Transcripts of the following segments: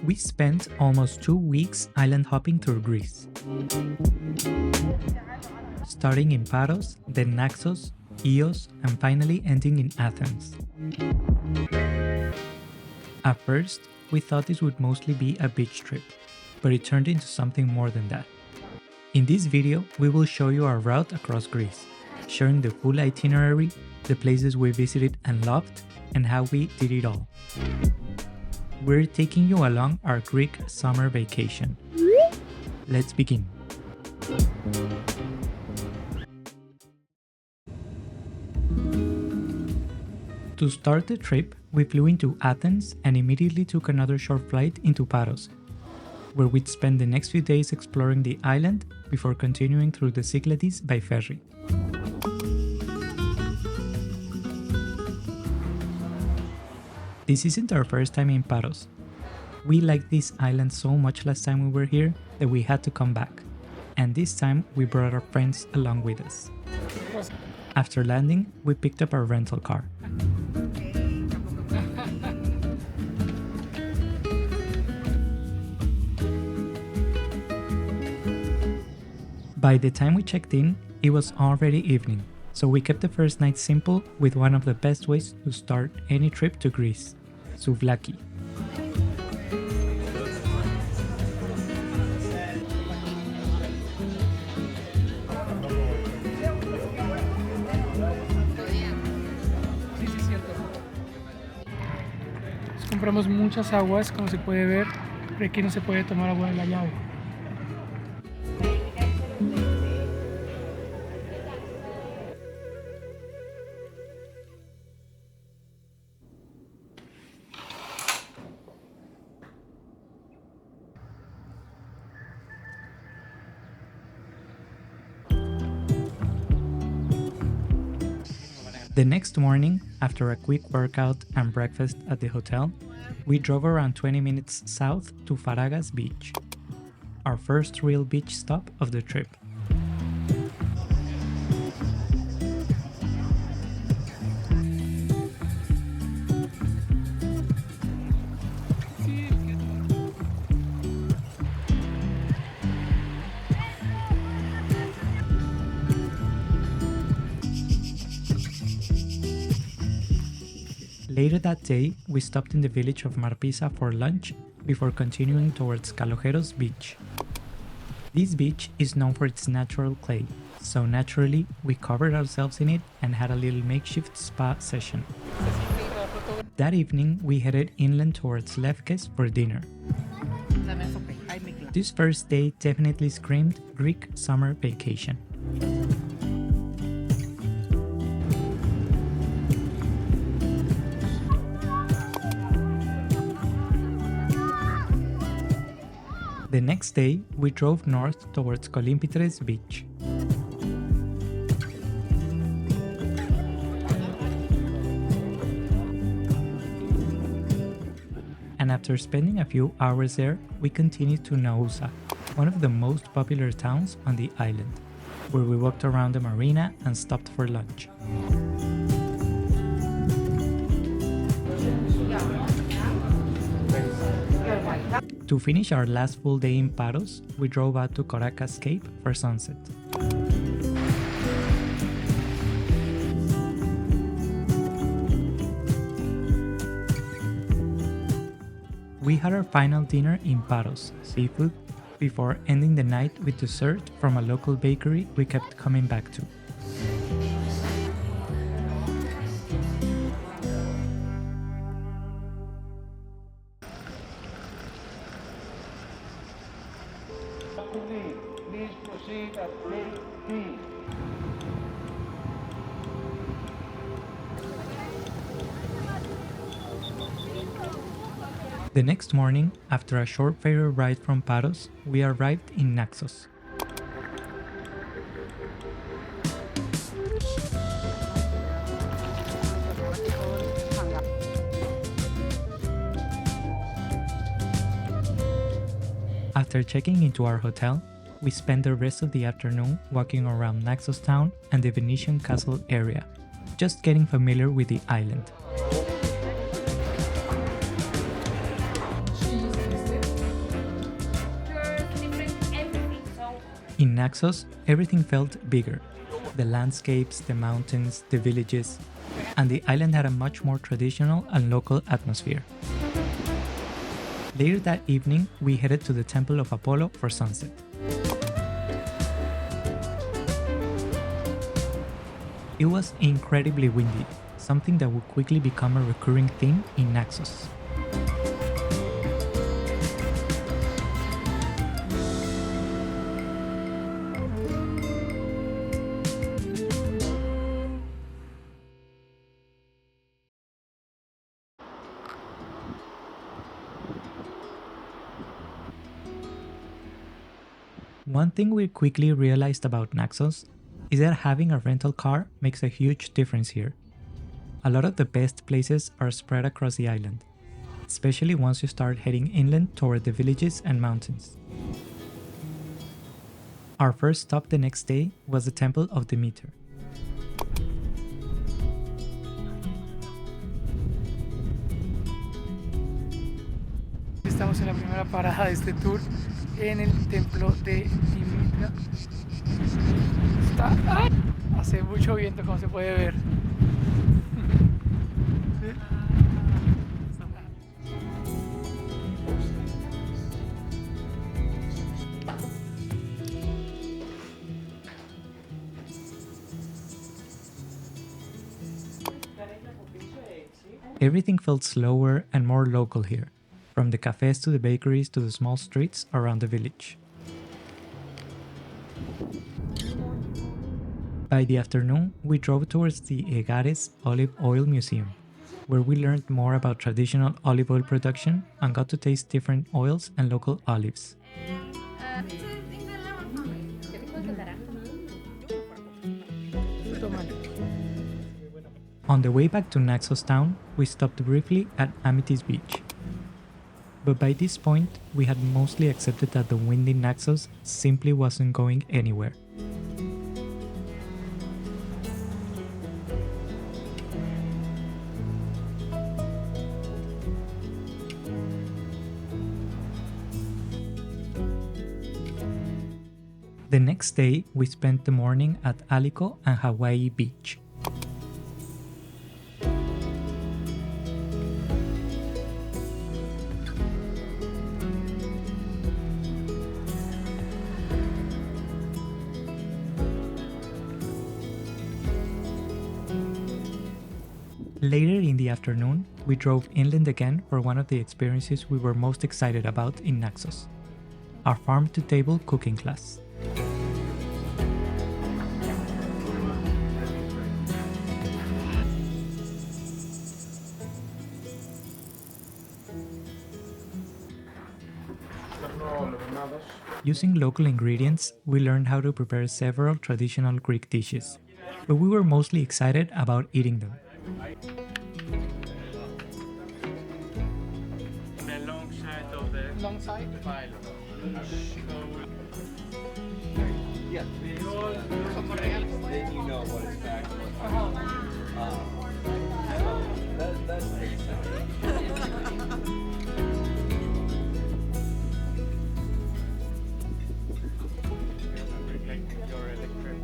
We spent almost 2 weeks island hopping through Greece. Starting in Paros, then Naxos, Chios, and finally ending in Athens. At first, we thought this would mostly be a beach trip, but it turned into something more than that. In this video, we will show you our route across Greece, sharing the full itinerary, the places we visited and loved, and how we did it all. We're taking you along our Greek summer vacation. Let's begin. To start the trip, we flew into Athens and immediately took another short flight into Paros, where we'd spend the next few days exploring the island before continuing through the Cyclades by ferry. This isn't our first time in Paros. We liked this island so much last time we were here that we had to come back, and this time we brought our friends along with us. After landing, we picked up our rental car. By the time we checked in, it was already evening, so we kept the first night simple with one of the best ways to start any trip to Greece, souvlaki. Compramos muchas aguas, como se puede ver, pero aquí no se puede tomar agua de la llave. The next morning, after a quick workout and breakfast at the hotel, we drove around 20 minutes south to Faragas Beach, our first real beach stop of the trip. Later that day, we stopped in the village of Marpisa for lunch before continuing towards Kalogeros Beach. This beach is known for its natural clay, so naturally we covered ourselves in it and had a little makeshift spa session. That evening, we headed inland towards Lefkes for dinner. This first day definitely screamed Greek summer vacation. The next day, we drove north towards Kolympethres Beach. And after spending a few hours there, we continued to Naoussa, one of the most popular towns on the island, where we walked around the marina and stopped for lunch. To finish our last full day in Paros, we drove out to Korakas Cape for sunset. We had our final dinner in Paros, seafood, before ending the night with dessert from a local bakery we kept coming back to. Please proceed at gate B. The next morning, after a short ferry ride from Paros, we arrived in Naxos. After checking into our hotel, we spent the rest of the afternoon walking around Naxos town and the Venetian castle area, just getting familiar with the island. In Naxos, everything felt bigger. The landscapes, the mountains, the villages, and the island had a much more traditional and local atmosphere. Later that evening, we headed to the Temple of Apollo for sunset. It was incredibly windy, something that would quickly become a recurring theme in Naxos. One thing we quickly realized about Naxos is that having a rental car makes a huge difference here. A lot of the best places are spread across the island, especially once you start heading inland toward the villages and mountains. Our first stop the next day was the Temple of Demeter. Estamos en la primera parada de este tour en el templo de Dimitra. Hace mucho viento, como se puede ver. Everything felt slower and more local here, from the cafes to the bakeries to the small streets around the village. By the afternoon, we drove towards the Egares Olive Oil Museum, where we learned more about traditional olive oil production and got to taste different oils and local olives. On the way back to Naxos town, we stopped briefly at Amethyst Beach. But by this point, we had mostly accepted that the wind in Naxos simply wasn't going anywhere. The next day, we spent the morning at Alico and Hawaii Beach. Later in the afternoon, we drove inland again for one of the experiences we were most excited about in Naxos, our farm-to-table cooking class. Using local ingredients, we learned how to prepare several traditional Greek dishes, but we were mostly excited about eating them. The long side of the Long side. file. Yeah. Then you know what it's back. That makes sense. Your electric.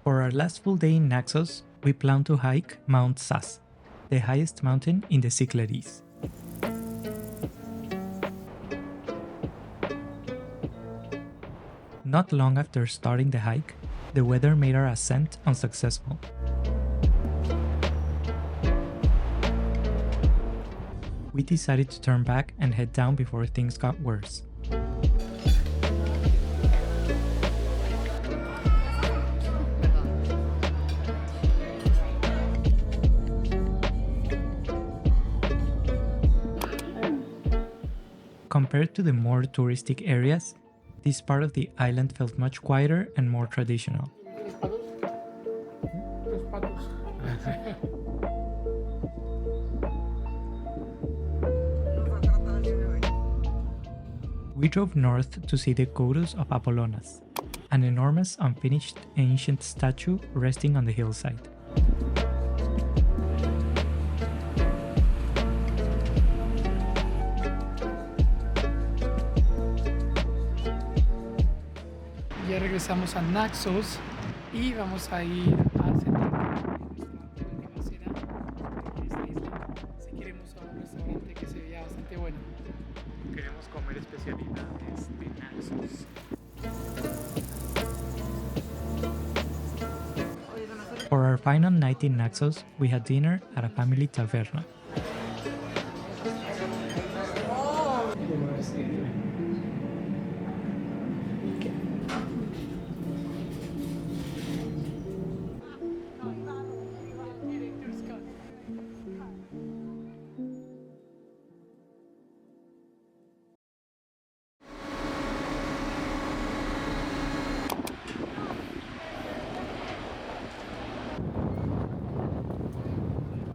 For our last full day in Naxos, we planned to hike Mount Sas, the highest mountain in the Cyclades. Not long after starting the hike, the weather made our ascent unsuccessful. We decided to turn back and head down before things got worse. Compared to the more touristic areas, this part of the island felt much quieter and more traditional. zapatos. We drove north to see the Koros of Apollonas, an enormous unfinished ancient statue resting on the hillside. Ya regresamos a Naxos y vamos a ir a cenar nuestra última cena en esta isla. Si queremos a un restaurante que se veía bastante bueno. Queremos comer especialidades de Naxos. For our final night in Naxos, we had dinner at a family taverna.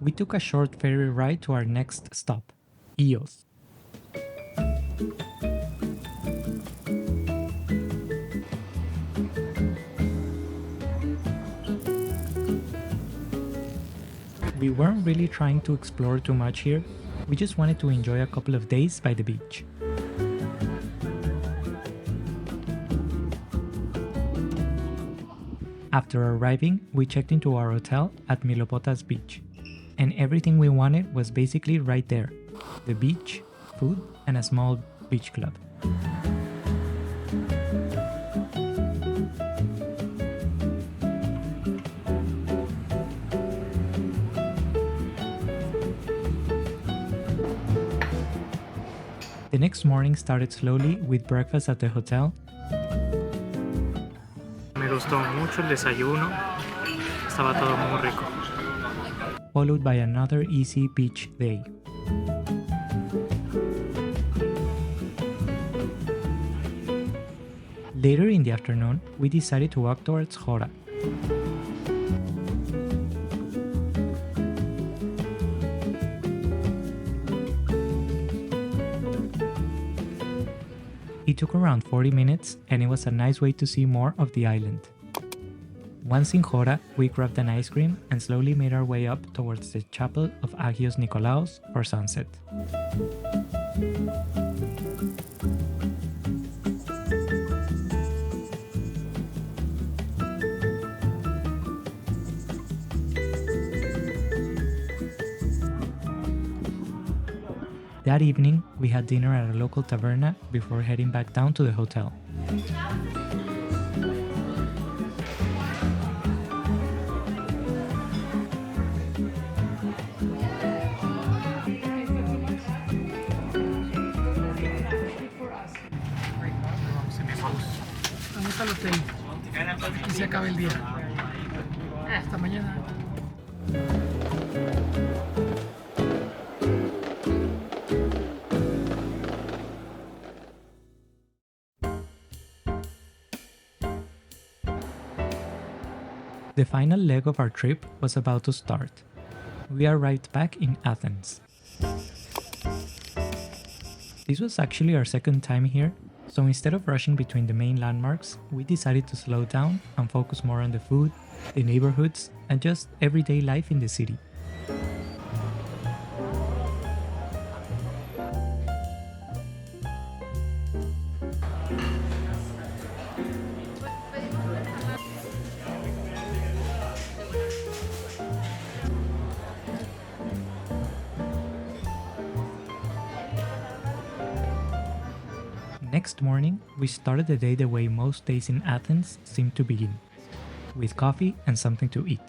We took a short ferry ride to our next stop, Ios. We weren't really trying to explore too much here, we just wanted to enjoy a couple of days by the beach. After arriving, we checked into our hotel at Mylopotas Beach, and everything we wanted was basically right there: the beach, food, and a small beach club. The next morning started slowly with breakfast at the hotel. Me gustó mucho el desayuno. Estaba todo muy rico. Followed by another easy beach day. Later in the afternoon, we decided to walk towards Chora. It took around 40 minutes and it was a nice way to see more of the island. Once in Chora, we grabbed an ice cream and slowly made our way up towards the chapel of Agios Nikolaos for sunset. That evening, we had dinner at a local taverna before heading back down to the hotel. Vamos al hotel y se acaba el día. Hasta mañana. The final leg of our trip was about to start. We arrived back in Athens. This was actually our second time here, so instead of rushing between the main landmarks, we decided to slow down and focus more on the food, the neighborhoods, and just everyday life in the city. Next morning, we started the day the way most days in Athens seem to begin, with coffee and something to eat.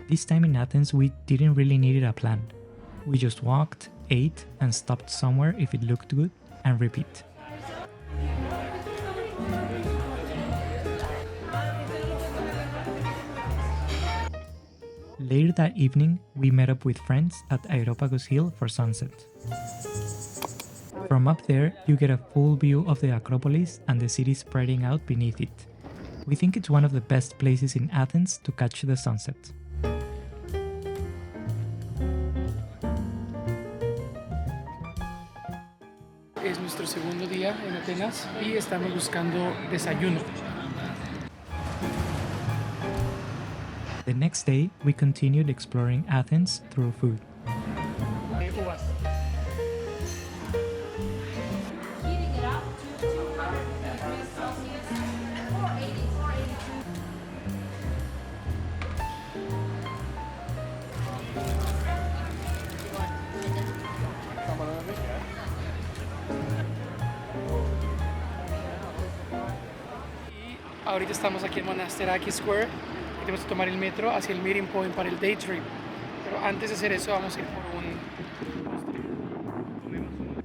This time in Athens, we didn't really need a plan. We just walked, ate and stopped somewhere if it looked good, and repeat. Later that evening, we met up with friends at Aeropagus Hill for sunset. From up there, you get a full view of the Acropolis and the city spreading out beneath it. We think it's one of the best places in Athens to catch the sunset. Es nuestro segundo día en Atenas y estamos buscando desayuno. The next day, we continued exploring Athens through food. Uvas. Heating it up to 200 degrees Celsius, 480, 482. Y ahorita estamos aquí en Monastiraki Square y tenemos que tomar el metro hacia el meeting point para el day trip. Pero antes de hacer eso vamos a ir por un postre. Comemos un...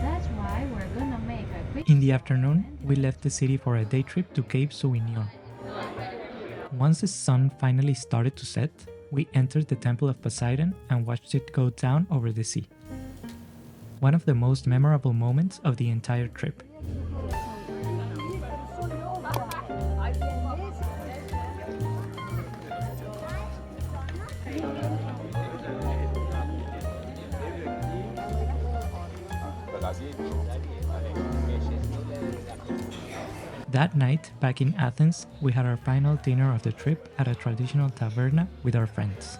That's why we're gonna make a quick In the afternoon, we left the city for a day trip to Cape Sounion. Once the sun finally started to set, we entered the temple of Poseidon and watched it go down over the sea. One of the most memorable moments of the entire trip. That night, back in Athens, we had our final dinner of the trip at a traditional taverna with our friends.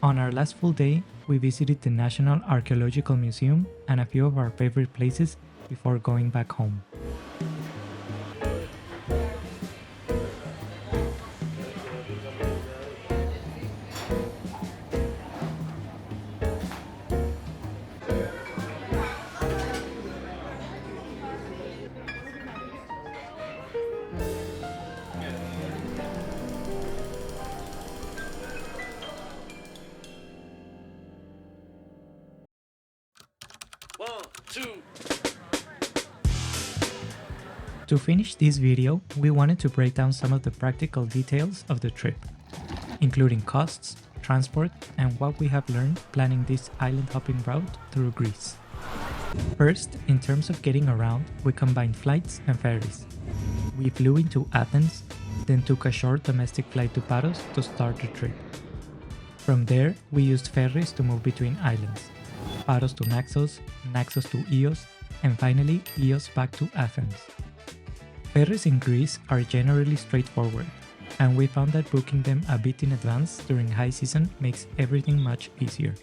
On our last full day, we visited the National Archaeological Museum and a few of our favorite places before going back home. To finish this video, we wanted to break down some of the practical details of the trip, including costs, transport, and what we have learned planning this island hopping route through Greece. First, in terms of getting around, we combined flights and ferries. We flew into Athens, then took a short domestic flight to Paros to start the trip. From there, we used ferries to move between islands, Paros to Naxos, Naxos to Ios, and finally Ios back to Athens. Ferries in Greece are generally straightforward, and we found that booking them a bit in advance during high season makes everything much easier.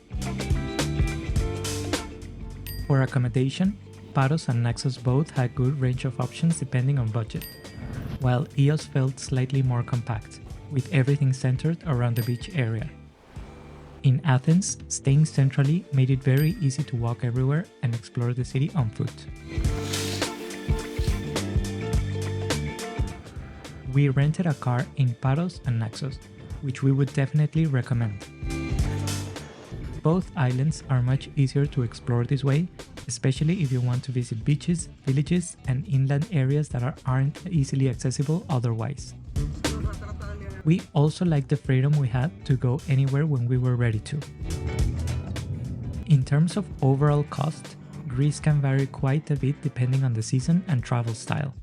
For accommodation, Paros and Naxos both had good range of options depending on budget, while Ios felt slightly more compact, with everything centered around the beach area. In Athens, staying centrally made it very easy to walk everywhere and explore the city on foot. We rented a car in Paros and Naxos, which we would definitely recommend. Both islands are much easier to explore this way, especially if you want to visit beaches, villages, and inland areas that aren't easily accessible otherwise. We also liked the freedom we had to go anywhere when we were ready to. In terms of overall cost, Greece can vary quite a bit depending on the season and travel style.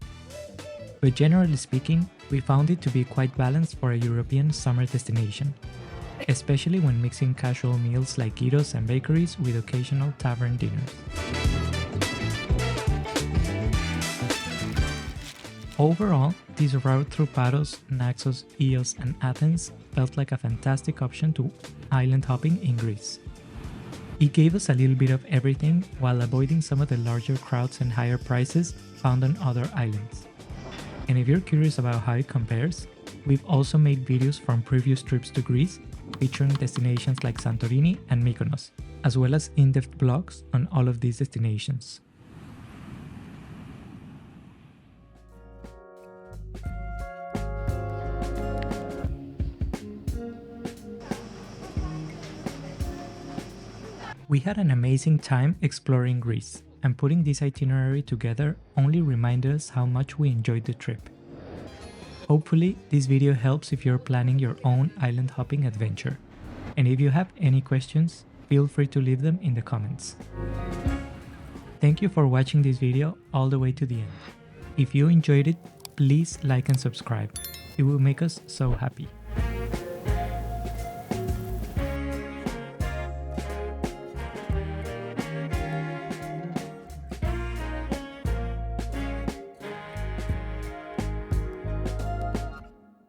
But generally speaking, we found it to be quite balanced for a European summer destination, especially when mixing casual meals like gyros and bakeries with occasional tavern dinners. Overall, this route through Paros, Naxos, Ios, and Athens felt like a fantastic option to island hopping in Greece. It gave us a little bit of everything while avoiding some of the larger crowds and higher prices found on other islands. And if you're curious about how it compares, We've also made videos from previous trips to Greece, featuring destinations like Santorini and Mykonos, as well as in-depth blogs on all of these destinations. We had an amazing time exploring Greece, and putting this itinerary together only reminded us how much we enjoyed the trip. Hopefully, this video helps if you're planning your own island hopping adventure. And if you have any questions, feel free to leave them in the comments. Thank you for watching this video all the way to the end. If you enjoyed it, please like and subscribe. It will make us so happy.